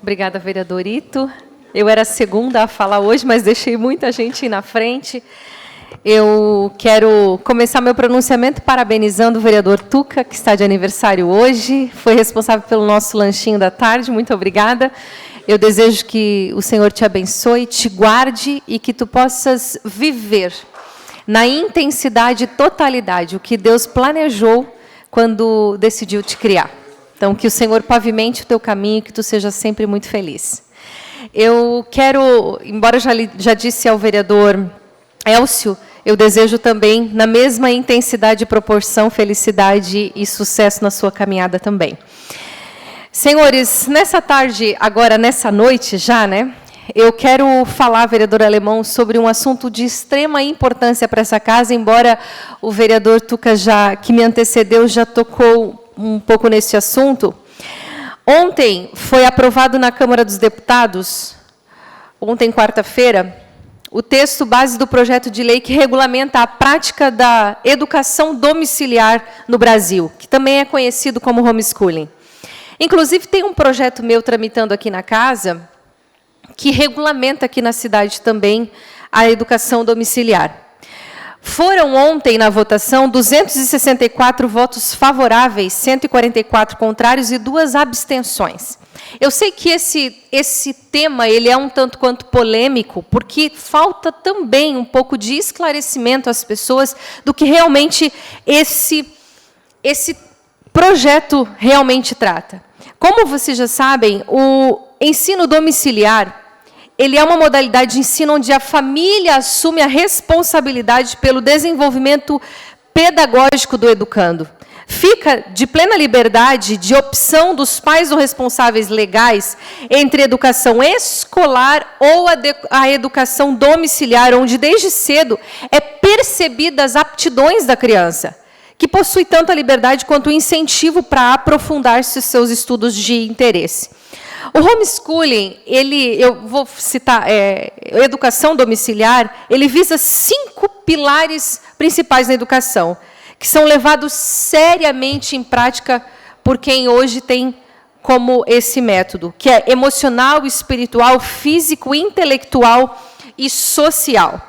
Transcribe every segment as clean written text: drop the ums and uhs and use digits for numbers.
Obrigada, vereador Ito. Eu era a segunda a falar hoje, mas deixei muita gente ir na frente. Eu quero começar meu pronunciamento parabenizando o vereador Tuca, que está de aniversário hoje. Foi responsável pelo nosso lanchinho da tarde. Muito obrigada. Eu desejo que o Senhor te abençoe, te guarde e que tu possas viver na intensidade e totalidade o que Deus planejou quando decidiu te criar. Então, que o Senhor pavimente o teu caminho e que tu seja sempre muito feliz. Eu quero, embora eu já disse ao vereador Elcio, eu desejo também, na mesma intensidade e proporção, felicidade e sucesso na sua caminhada também. Senhores, nessa tarde, agora nessa noite já, né? Eu quero falar, vereador Alemão, sobre um assunto de extrema importância para essa casa, embora o vereador Tuca, que me antecedeu, já tocou um pouco nesse assunto. Ontem foi aprovado na Câmara dos Deputados, ontem, quarta-feira, o texto base do projeto de lei que regulamenta a prática da educação domiciliar no Brasil, que também é conhecido como homeschooling. Inclusive, tem um projeto meu tramitando aqui na casa, que regulamenta aqui na cidade também a educação domiciliar. Foram ontem, na votação, 264 votos favoráveis, 144 contrários e 2 abstenções. Eu sei que esse tema ele é um tanto quanto polêmico, porque falta também um pouco de esclarecimento às pessoas do que realmente esse projeto realmente trata. Como vocês já sabem, o ensino domiciliar ele é uma modalidade de ensino onde a família assume a responsabilidade pelo desenvolvimento pedagógico do educando. Fica de plena liberdade de opção dos pais ou responsáveis legais entre educação escolar ou a educação domiciliar, onde desde cedo é percebida as aptidões da criança, que possui tanto a liberdade quanto o incentivo para aprofundar-se os seus estudos de interesse. O homeschooling, eu vou citar, educação domiciliar, ele visa 5 pilares principais na educação, que são levados seriamente em prática por quem hoje tem como esse método, que é emocional, espiritual, físico, intelectual e social.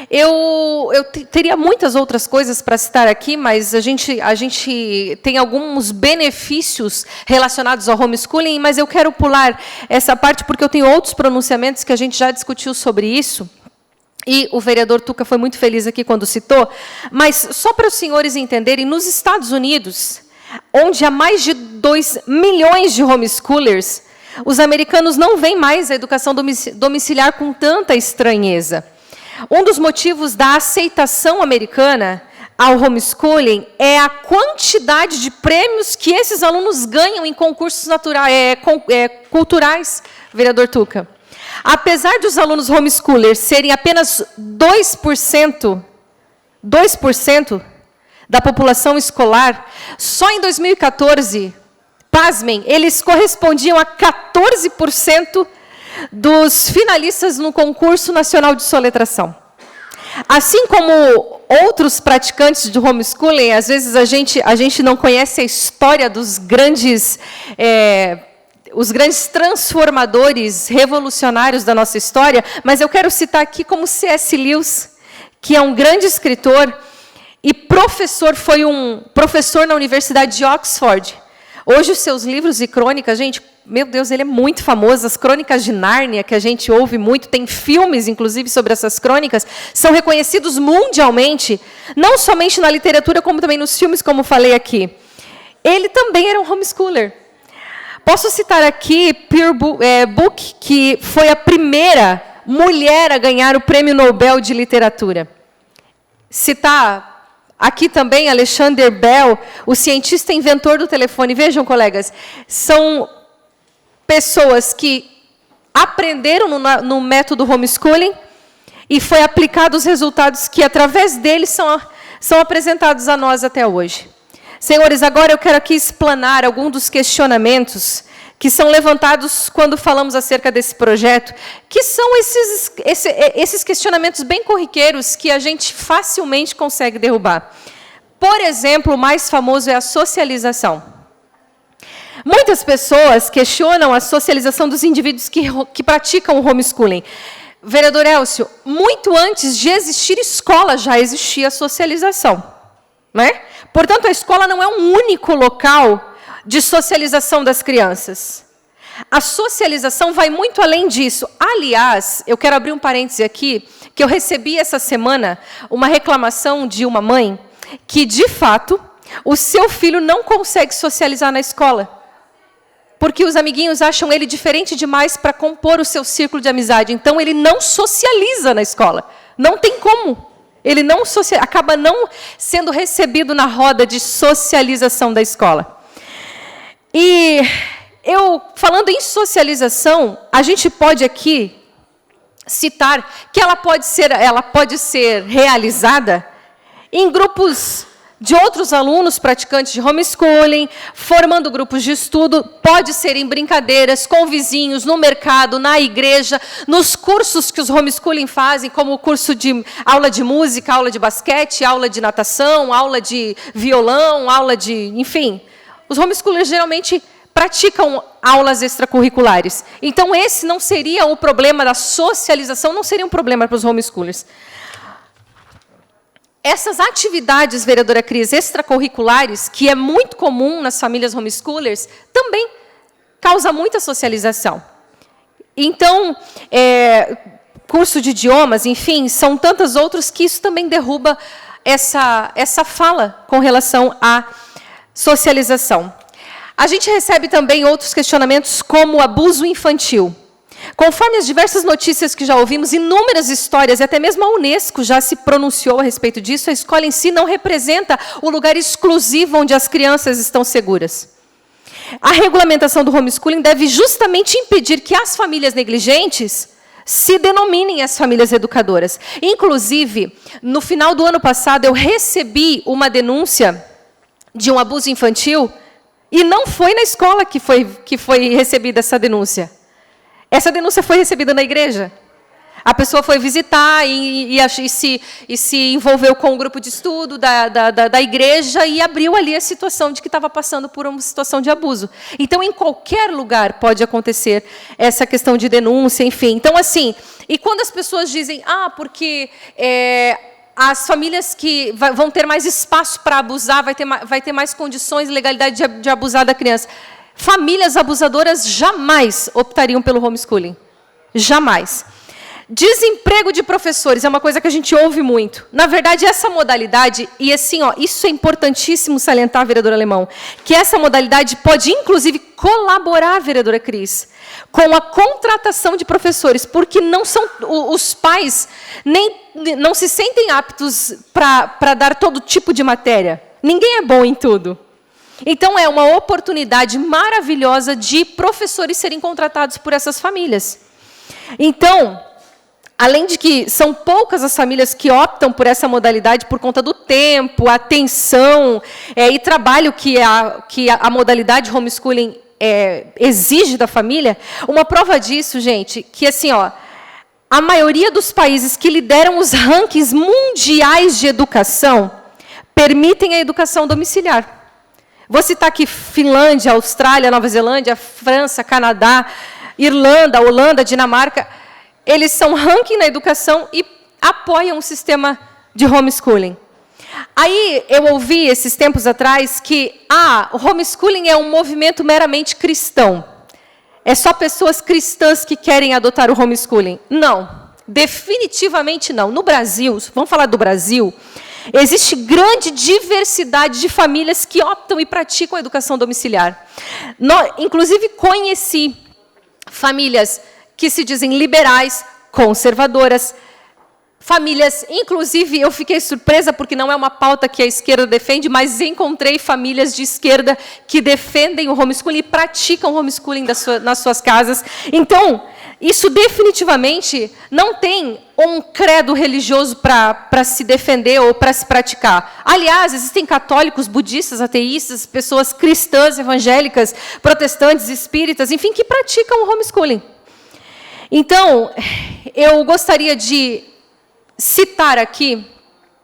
Eu teria muitas outras coisas para citar aqui, mas a gente tem alguns benefícios relacionados ao homeschooling, mas eu quero pular essa parte porque eu tenho outros pronunciamentos que a gente já discutiu sobre isso, e o vereador Tuca foi muito feliz aqui quando citou, mas só para os senhores entenderem, nos Estados Unidos, onde há mais de 2 milhões de homeschoolers, os americanos não veem mais a educação domiciliar com tanta estranheza. Um dos motivos da aceitação americana ao homeschooling é a quantidade de prêmios que esses alunos ganham em concursos culturais, vereador Tuca. Apesar dos alunos homeschoolers serem apenas 2% da população escolar, só em 2014, pasmem, eles correspondiam a 14% dos finalistas no concurso nacional de soletração. Assim como outros praticantes de homeschooling, às vezes a gente não conhece a história dos grandes transformadores revolucionários da nossa história, mas eu quero citar aqui como C.S. Lewis, que é um grande escritor e professor, foi um professor na Universidade de Oxford. Hoje, os seus livros e crônicas, gente, meu Deus, ele é muito famoso. As crônicas de Nárnia, que a gente ouve muito, tem filmes, inclusive, sobre essas crônicas, são reconhecidos mundialmente, não somente na literatura, como também nos filmes, como falei aqui. Ele também era um homeschooler. Posso citar aqui Pearl Book, que foi a primeira mulher a ganhar o Prêmio Nobel de Literatura. Citar aqui também Alexander Bell, o cientista inventor do telefone. Vejam, colegas, são pessoas que aprenderam no método homeschooling e foi aplicado os resultados que, através deles, são apresentados a nós até hoje. Senhores, agora eu quero aqui explanar alguns dos questionamentos que são levantados quando falamos acerca desse projeto, que são esses questionamentos bem corriqueiros que a gente facilmente consegue derrubar. Por exemplo, o mais famoso é a socialização. Muitas pessoas questionam a socialização dos indivíduos que praticam o homeschooling. Vereador Elcio, muito antes de existir escola, já existia socialização, né? Portanto, a escola não é um único local de socialização das crianças. A socialização vai muito além disso. Aliás, eu quero abrir um parêntese aqui, que eu recebi essa semana uma reclamação de uma mãe que, de fato, o seu filho não consegue socializar na escola, porque os amiguinhos acham ele diferente demais para compor o seu círculo de amizade. Então, ele não socializa na escola. Não tem como. Ele não acaba não sendo recebido na roda de socialização da escola. E falando em socialização, a gente pode aqui citar que ela pode ser realizada em grupos de outros alunos praticantes de homeschooling, formando grupos de estudo, pode ser em brincadeiras, com vizinhos, no mercado, na igreja, nos cursos que os homeschooling fazem, como o curso de aula de música, aula de basquete, aula de natação, aula de violão, aula de... enfim, os homeschoolers geralmente praticam aulas extracurriculares. Então, esse não seria o problema da socialização, não seria um problema para os homeschoolers. Essas atividades, vereadora Cris, extracurriculares, que é muito comum nas famílias homeschoolers, também causa muita socialização. Então, curso de idiomas, enfim, são tantos outros que isso também derruba essa fala com relação à socialização. A gente recebe também outros questionamentos, como o abuso infantil. Conforme as diversas notícias que já ouvimos, inúmeras histórias, e até mesmo a Unesco já se pronunciou a respeito disso, a escola em si não representa o lugar exclusivo onde as crianças estão seguras. A regulamentação do homeschooling deve justamente impedir que as famílias negligentes se denominem as famílias educadoras. Inclusive, no final do ano passado, eu recebi uma denúncia de um abuso infantil, e não foi na escola que foi recebida essa denúncia. Essa denúncia foi recebida na igreja. A pessoa foi visitar e se envolveu com o grupo de estudo da igreja e abriu ali a situação de que estava passando por uma situação de abuso. Então, em qualquer lugar pode acontecer essa questão de denúncia, enfim. Então, assim, e quando as pessoas dizem, porque as famílias que vão ter mais espaço para abusar, vai ter mais condições e legalidade de abusar da criança. Famílias abusadoras jamais optariam pelo homeschooling. Jamais. Desemprego de professores é uma coisa que a gente ouve muito. Na verdade, essa modalidade, e assim, isso é importantíssimo salientar, vereador Alemão, que essa modalidade pode, inclusive, colaborar, vereadora Cris, com a contratação de professores, porque não são os pais não se sentem aptos para dar todo tipo de matéria. Ninguém é bom em tudo. Então, é uma oportunidade maravilhosa de professores serem contratados por essas famílias. Então, além de que são poucas as famílias que optam por essa modalidade por conta do tempo, atenção e trabalho que a modalidade homeschooling exige da família, uma prova disso, gente, que assim, a maioria dos países que lideram os rankings mundiais de educação permitem a educação domiciliar. Vou citar aqui Finlândia, Austrália, Nova Zelândia, França, Canadá, Irlanda, Holanda, Dinamarca. Eles são ranking na educação e apoiam o sistema de homeschooling. Aí eu ouvi, esses tempos atrás, que o homeschooling é um movimento meramente cristão. É só pessoas cristãs que querem adotar o homeschooling. Não, definitivamente não. No Brasil, vamos falar do Brasil, existe grande diversidade de famílias que optam e praticam a educação domiciliar. Inclusive, conheci famílias que se dizem liberais, conservadoras, famílias, inclusive, eu fiquei surpresa porque não é uma pauta que a esquerda defende, mas encontrei famílias de esquerda que defendem o homeschooling e praticam o homeschooling nas suas casas. Então, isso definitivamente não tem um credo religioso para se defender ou para se praticar. Aliás, existem católicos, budistas, ateístas, pessoas cristãs, evangélicas, protestantes, espíritas, enfim, que praticam o homeschooling. Então, eu gostaria de citar aqui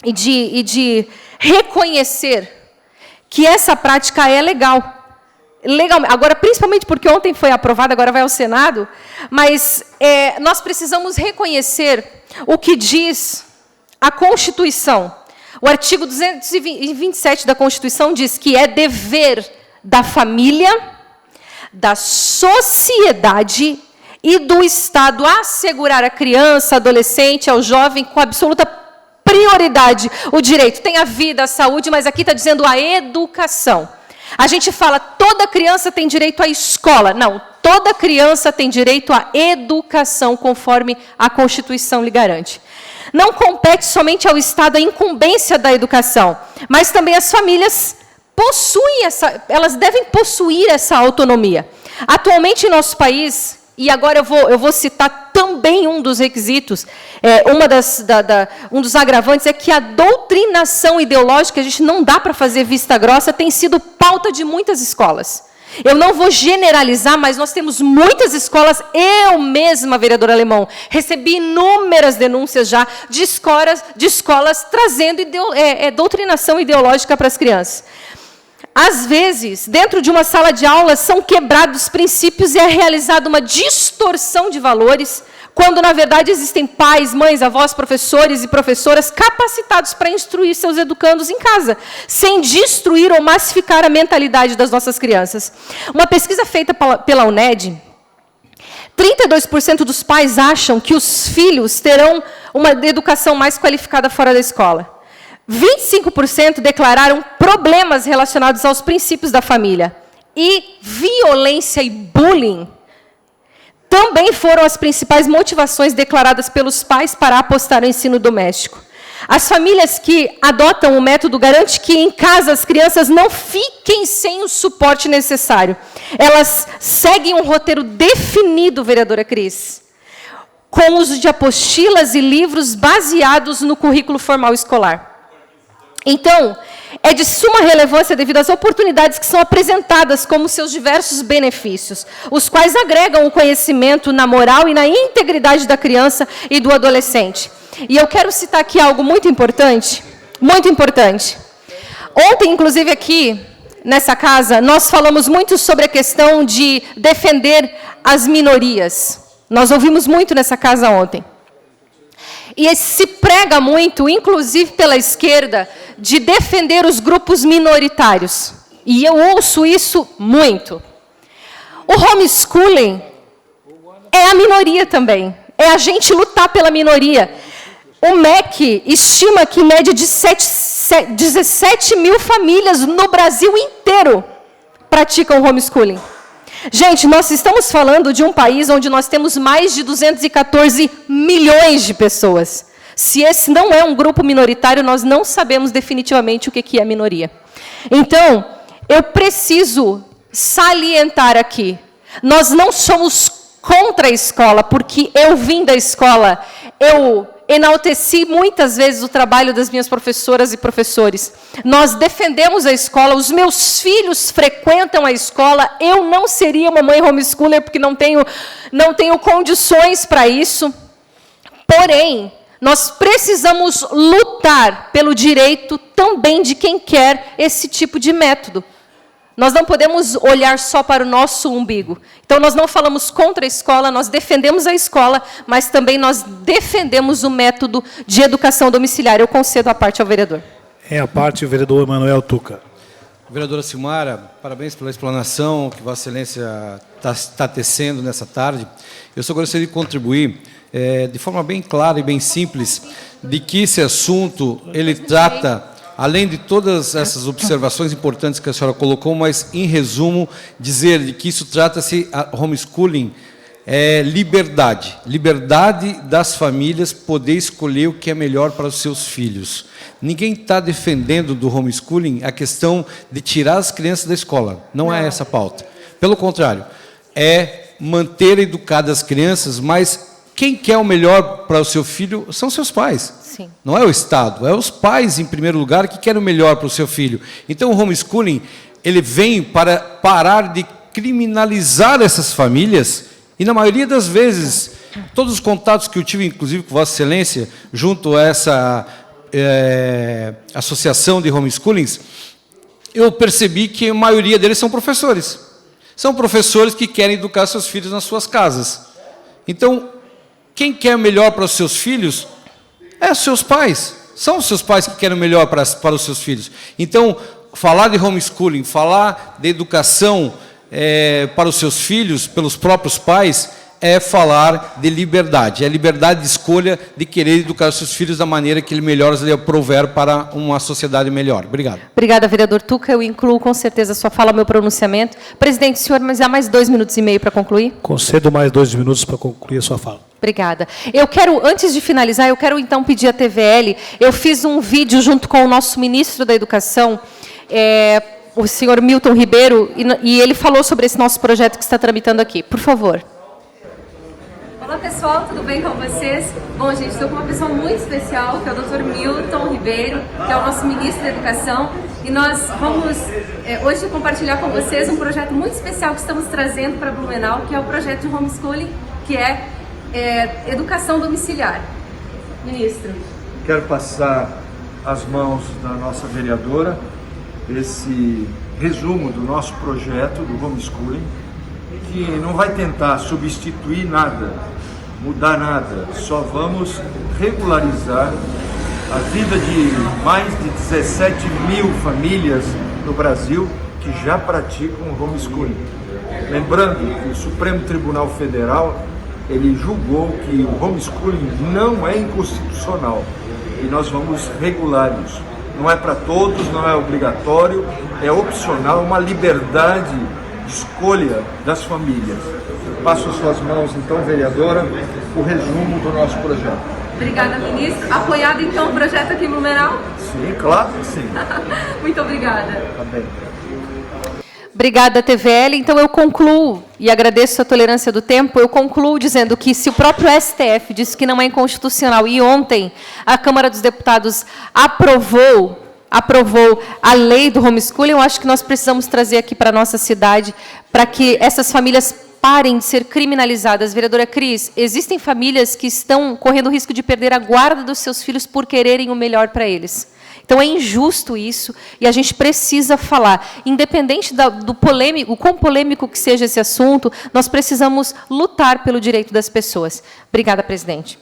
e de reconhecer que essa prática é legal. legalmente, agora principalmente porque ontem foi aprovado, agora vai ao Senado, mas nós precisamos reconhecer o que diz a Constituição. O artigo 227 da Constituição diz que é dever da família, da sociedade e do Estado assegurar à criança, adolescente, ao jovem, com absoluta prioridade, o direito. Tem a vida, a saúde, mas aqui está dizendo a educação. A gente fala, toda criança tem direito à escola. Não, toda criança tem direito à educação, conforme a Constituição lhe garante. Não compete somente ao Estado a incumbência da educação, mas também as famílias elas devem possuir essa autonomia. Atualmente, em nosso país, e agora eu vou citar também um dos requisitos, um dos agravantes é que a doutrinação ideológica, a gente não dá para fazer vista grossa, tem sido pauta de muitas escolas. Eu não vou generalizar, mas nós temos muitas escolas, eu mesma, vereadora Alemão, recebi inúmeras denúncias já de escolas trazendo doutrinação ideológica para as crianças. Às vezes, dentro de uma sala de aula, são quebrados princípios e é realizada uma distorção de valores, quando, na verdade, existem pais, mães, avós, professores e professoras capacitados para instruir seus educandos em casa, sem destruir ou massificar a mentalidade das nossas crianças. Uma pesquisa feita pela UNED, 32% dos pais acham que os filhos terão uma educação mais qualificada fora da escola. 25% declararam problemas relacionados aos princípios da família. E violência e bullying também foram as principais motivações declaradas pelos pais para apostar no ensino doméstico. As famílias que adotam o método garantem que em casa as crianças não fiquem sem o suporte necessário. Elas seguem um roteiro definido, vereadora Cris, com uso de apostilas e livros baseados no currículo formal escolar. Então, é de suma relevância devido às oportunidades que são apresentadas como seus diversos benefícios, os quais agregam o conhecimento na moral e na integridade da criança e do adolescente. E eu quero citar aqui algo muito importante, muito importante. Ontem, inclusive, aqui, nessa casa, nós falamos muito sobre a questão de defender as minorias. Nós ouvimos muito nessa casa ontem. E se prega muito, inclusive pela esquerda, de defender os grupos minoritários. E eu ouço isso muito. O homeschooling é a minoria também. É a gente lutar pela minoria. O MEC estima que em média de 17 mil famílias no Brasil inteiro praticam homeschooling. Gente, nós estamos falando de um país onde nós temos mais de 214 milhões de pessoas. Se esse não é um grupo minoritário, nós não sabemos definitivamente o que é minoria. Então, eu preciso salientar aqui, nós não somos contra a escola, porque eu vim da escola, eu enalteci muitas vezes o trabalho das minhas professoras e professores. Nós defendemos a escola, os meus filhos frequentam a escola, eu não seria uma mãe homeschooler porque não tenho condições para isso. Porém, nós precisamos lutar pelo direito também de quem quer esse tipo de método. Nós não podemos olhar só para o nosso umbigo. Então, nós não falamos contra a escola, nós defendemos a escola, mas também nós defendemos o método de educação domiciliar. Eu concedo a parte ao vereador. É a parte, o vereador Manuel Tuca. Vereadora Silmara, parabéns pela explanação que Vossa Excelência está tecendo nessa tarde. Eu só gostaria de contribuir de forma bem clara e bem simples de que esse assunto ele trata, além de todas essas observações importantes que a senhora colocou, mas, em resumo, dizer de que isso trata-se, homeschooling, liberdade. Liberdade das famílias poder escolher o que é melhor para os seus filhos. Ninguém está defendendo do homeschooling a questão de tirar as crianças da escola. Não é essa a pauta. Pelo contrário, é manter educadas as crianças, mas quem quer o melhor para o seu filho são seus pais. Sim. Não é o Estado, é os pais, em primeiro lugar, que querem o melhor para o seu filho. Então, o homeschooling, ele vem para parar de criminalizar essas famílias, e, na maioria das vezes, todos os contatos que eu tive, inclusive com Vossa Excelência, junto a essa associação de homeschoolings, eu percebi que a maioria deles são professores. São professores que querem educar seus filhos nas suas casas. Então, quem quer o melhor para os seus filhos é os seus pais. São os seus pais que querem o melhor para os seus filhos. Então, falar de homeschooling, falar de educação para os seus filhos, pelos próprios pais, é falar de liberdade. É a liberdade de escolha de querer educar os seus filhos da maneira que ele melhor lhe prover para uma sociedade melhor. Obrigado. Obrigada, vereador Tuca. Eu incluo com certeza a sua fala, meu pronunciamento. Presidente, senhor, mas há mais 2 minutos e meio para concluir? Concedo mais 2 minutos para concluir a sua fala. Obrigada. Eu quero, antes de finalizar, eu quero então pedir à TVL, eu fiz um vídeo junto com o nosso ministro da Educação, o senhor Milton Ribeiro, e ele falou sobre esse nosso projeto que está tramitando aqui. Por favor. Olá, pessoal, tudo bem com vocês? Bom, gente, estou com uma pessoa muito especial, que é o Dr. Milton Ribeiro, que é o nosso ministro da Educação, e nós vamos hoje compartilhar com vocês um projeto muito especial que estamos trazendo para Blumenau, que é o projeto de homeschooling, que é educação domiciliar. Ministro. Quero passar às mãos da nossa vereadora esse resumo do nosso projeto do homeschooling, que não vai tentar substituir nada, mudar nada, só vamos regularizar a vida de mais de 17 mil famílias no Brasil que já praticam o homeschooling. Lembrando que o Supremo Tribunal Federal ele julgou que o homeschooling não é inconstitucional e nós vamos regular isso. Não é para todos, não é obrigatório, é opcional, uma liberdade de escolha das famílias. Passo às suas mãos, então, vereadora, o resumo do nosso projeto. Obrigada, ministro. Apoiado, então, o projeto aqui em Blumenau? Sim, claro que sim. Muito obrigada. Tá bem. Obrigada, TVL. Então, eu concluo, e agradeço a tolerância do tempo, eu concluo dizendo que se o próprio STF disse que não é inconstitucional, e ontem a Câmara dos Deputados aprovou a lei do homeschooling, eu acho que nós precisamos trazer aqui para a nossa cidade, para que essas famílias parem de ser criminalizadas. Vereadora Cris, existem famílias que estão correndo o risco de perder a guarda dos seus filhos por quererem o melhor para eles. Então, é injusto isso, e a gente precisa falar. Independente do polêmico, o quão polêmico que seja esse assunto, nós precisamos lutar pelo direito das pessoas. Obrigada, presidente.